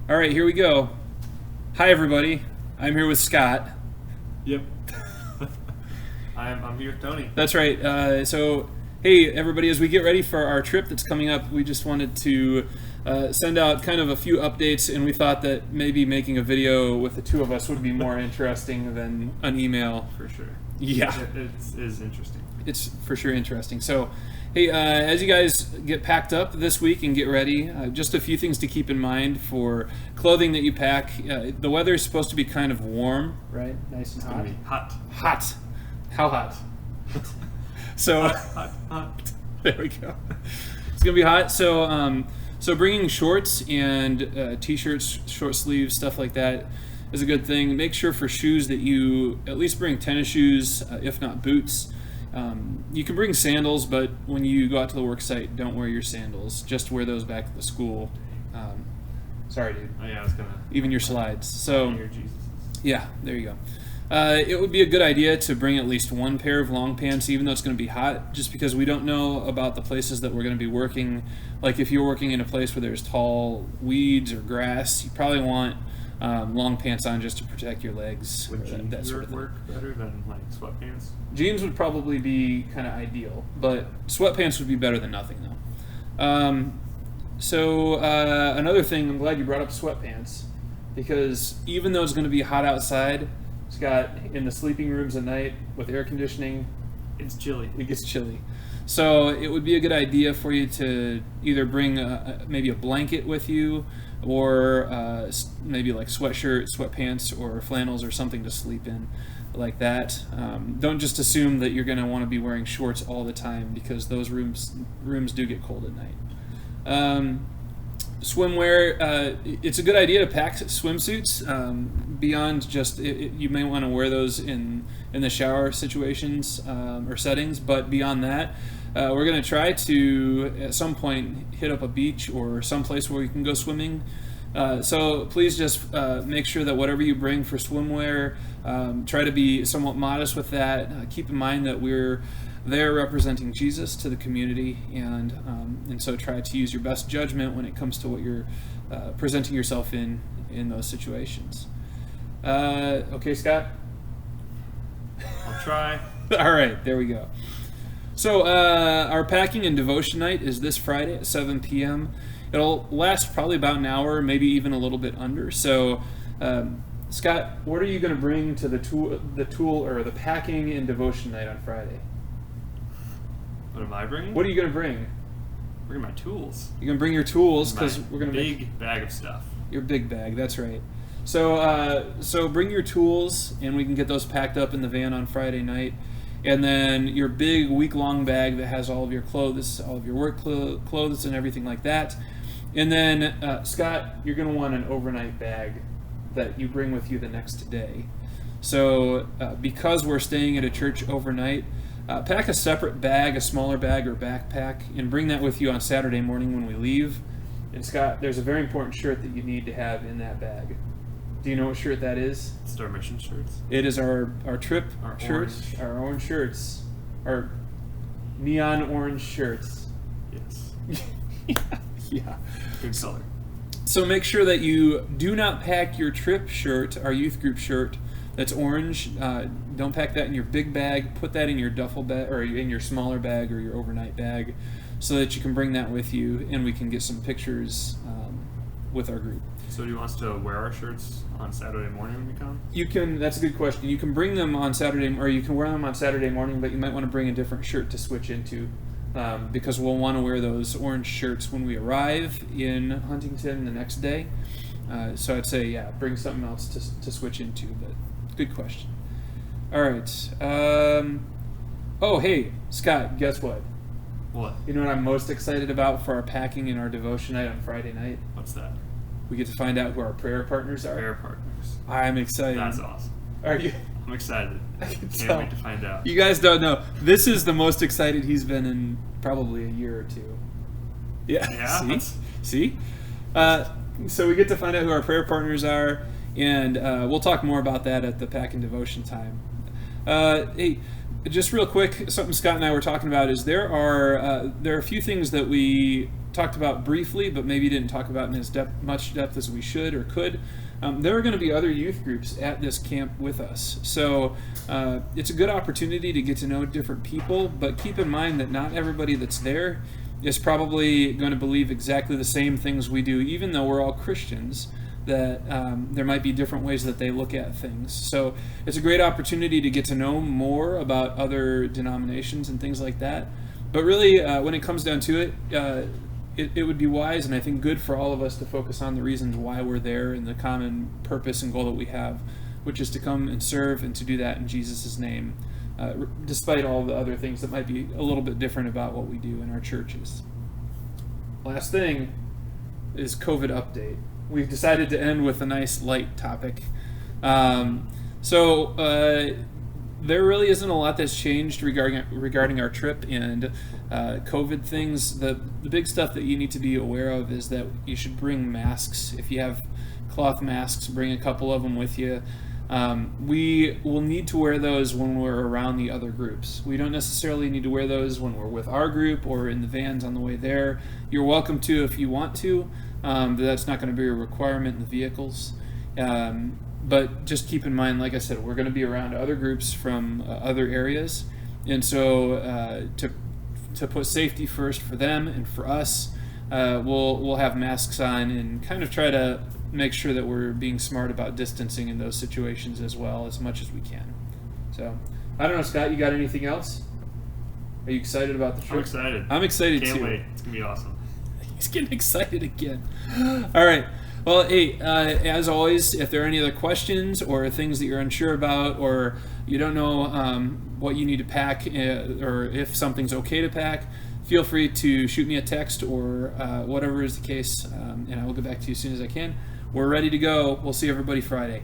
All right, here we go. Hi, everybody. I'm here with Scott. Yep. I'm here with Tony. That's right. So, hey, everybody, as we get ready for our trip that's coming up, we just wanted to send out kind of a few updates, and we thought that maybe making a video with the two of us would be more interesting than an email. For sure. Yeah. It is interesting. It's for sure interesting. So, hey, as you guys get packed up this week and get ready, just a few things to keep in mind for clothing that you pack. The weather is supposed to be kind of warm, right? Nice and It's hot. going to be hot. Hot. How hot? So, Hot. there we go. It's gonna be hot. So bringing shorts and t-shirts, short sleeves, stuff like that is a good thing. Make sure for shoes that you at least bring tennis shoes, if not boots. You can bring sandals, but when you go out to the work site, don't wear your sandals. Just wear those back at the school. Sorry, dude. Oh, yeah, I was going to... Even your slides. So, Your Jesus. yeah, there you go. It would be a good idea to bring at least one pair of long pants, even though it's going to be hot, just because we don't know about the places that we're going to be working. Like if you're working in a place where there's tall weeds or grass, you probably want long pants on just to protect your legs. Would jeans that sort of thing. work better than, like, sweatpants? Jeans would probably be kind of ideal, but sweatpants would be better than nothing, though. So another thing, I'm glad you brought up sweatpants, because even though it's going to be hot outside, Scott, in the sleeping rooms at night with air conditioning, It's chilly. it gets chilly. So it would be a good idea for you to either bring maybe a blanket with you, or maybe like sweatshirt, sweatpants, or flannels or something to sleep in like that. Don't just assume that you're going to want to be wearing shorts all the time, because those rooms do get cold at night. Swimwear, it's a good idea to pack swimsuits beyond just you may want to wear those in the shower situations or settings, but beyond that, we're going to try to at some point hit up a beach or someplace where you can go swimming. So please just make sure that whatever you bring for swimwear, try to be somewhat modest with that. Keep in mind that we're there representing Jesus to the community, and so try to use your best judgment when it comes to what you're presenting yourself in those situations. Okay, Scott? I'll try. All right, there we go. So our packing and devotion night is this Friday at 7 p.m. It'll last probably about an hour, maybe even a little bit under. So, Scott, what are you going to bring to the tool or the packing and devotion night on Friday? What am I bringing? What are you going to bring? Bring my tools. You're going to bring your tools, because My we're going to make big bag of stuff. your big bag. That's right. So bring your tools, and we can get those packed up in the van on Friday night. And then your big week-long bag that has all of your clothes, all of your work clothes, and everything like that. And then, Scott, you're going to want an overnight bag that you bring with you the next day. So because we're staying at a church overnight, pack a separate bag, a smaller bag or backpack, and bring that with you on Saturday morning when we leave. And Scott, there's a very important shirt that you need to have in that bag. Do you know what shirt that is? It's our mission shirts. It is our trip Our shirts, orange. our orange shirts, our neon orange shirts. Yes. Yeah. Good color. So make sure that you do not pack your trip shirt, our youth group shirt, that's orange. Don't pack that in your big bag. Put that in your duffel bag, or in your smaller bag, or your overnight bag, so that you can bring that with you, and we can get some pictures with our group. So do you want us to wear our shirts on Saturday morning when we come? You can. That's a good question. You can bring them on Saturday, or you can wear them on Saturday morning, but you might want to bring a different shirt to switch into, because we'll want to wear those orange shirts when we arrive in Huntington the next day. So I'd say, yeah, bring something else to switch into. But good question. All right. Oh, hey, Scott. Guess what? What? You know what I'm most excited about for our packing and our devotion night on Friday night? What's that? We get to find out who our prayer partners are. Prayer partners. I'm excited. That's awesome. Are you? I'm excited. I can Can't tell. wait to find out. You guys don't know. This is the most excited he's been in probably a year or two. Yeah. Yeah? See? So we get to find out who our prayer partners are, and we'll talk more about that at the Pack and Devotion time. Hey, just real quick, something Scott and I were talking about is there are a few things that we talked about briefly, but maybe didn't talk about in as much depth as we should or could. There are going to be other youth groups at this camp with us. So it's a good opportunity to get to know different people, but keep in mind that not everybody that's there is probably going to believe exactly the same things we do, even though we're all Christians, that there might be different ways that they look at things. So it's a great opportunity to get to know more about other denominations and things like that. But really, when it comes down to it, it would be wise and I think good for all of us to focus on the reasons why we're there and the common purpose and goal that we have, which is to come and serve and to do that in Jesus' name, despite all the other things that might be a little bit different about what we do in our churches. Last thing is COVID update. We've decided to end with a nice light topic. There really isn't a lot that's changed regarding our trip and COVID things. The big stuff that you need to be aware of is that you should bring masks. If you have cloth masks, bring a couple of them with you. We will need to wear those when we're around the other groups. We don't necessarily need to wear those when we're with our group or in the vans on the way there. You're welcome to if you want to, but that's not going to be a requirement in the vehicles. But just keep in mind, like I said, we're going to be around other groups from other areas, and so to put safety first for them and for us, we'll have masks on and kind of try to make sure that we're being smart about distancing in those situations as well as much as we can. So I don't know, Scott, you got anything else? Are you excited about the trip? I'm excited. I'm excited too. Can't wait. It's gonna be awesome. He's getting excited again. All right. Well, hey, as always, if there are any other questions or things that you're unsure about or you don't know what you need to pack or if something's okay to pack, feel free to shoot me a text or whatever is the case, and I will get back to you as soon as I can. We're ready to go. We'll see everybody Friday.